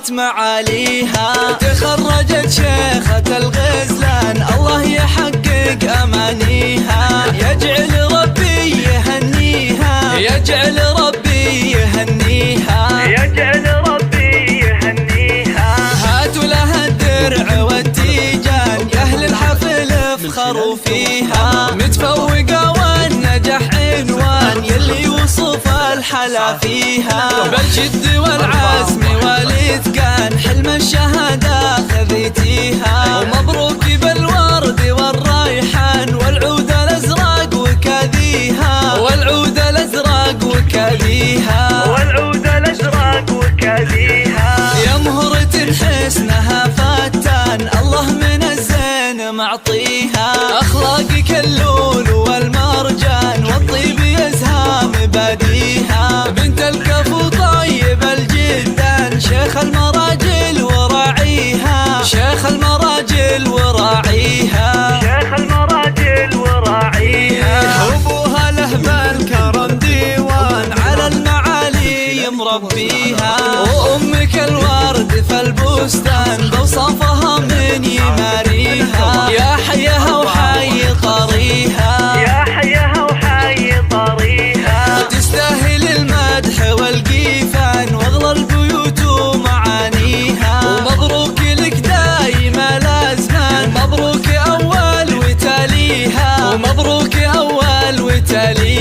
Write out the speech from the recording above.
عظمت معاليها، تخرجت شيخة الغزلان الله يحقق أمانيها، يجعل ربي يهنيها، يجعل ربي يهنيها، يجعل ربي يهنيها. هاتوا لها الدرع والتيجان يا أهل الحفل افخروا فيها، متفوقة والنجاح عنوان يلي يوصف الحلا فيها، بالجد والعزم والإتقان حلم الشهادة خذيتيها، ومبروك بالورد والريحان والعود الأزرق وكاديها، والعود الأزرق وكاديها، والعود الأزرق وكاديها. يا مهرة حسنها فتان الله من الزين معطيها، أخلاقك اللول والمرجان والطيب يزهى مباديها، بنت الكفو طيب الجدان شيخ المراجل وراعيها، شيخ المراجل وراعيها، شيخ المراجل وراعيها. أبوها له بالكرم ديوان على المعالي مربيها، وأمك الورد في البستان بوصفها من يماريها، يا حيها وحي طريها، يا حيها وحي طريها. تستاهل المدح والقيفان واغلى البيوت ومعانيها، ومبروك لك دايما الازمان، مبروك اول وتاليها، ومبروك اول وتاليها.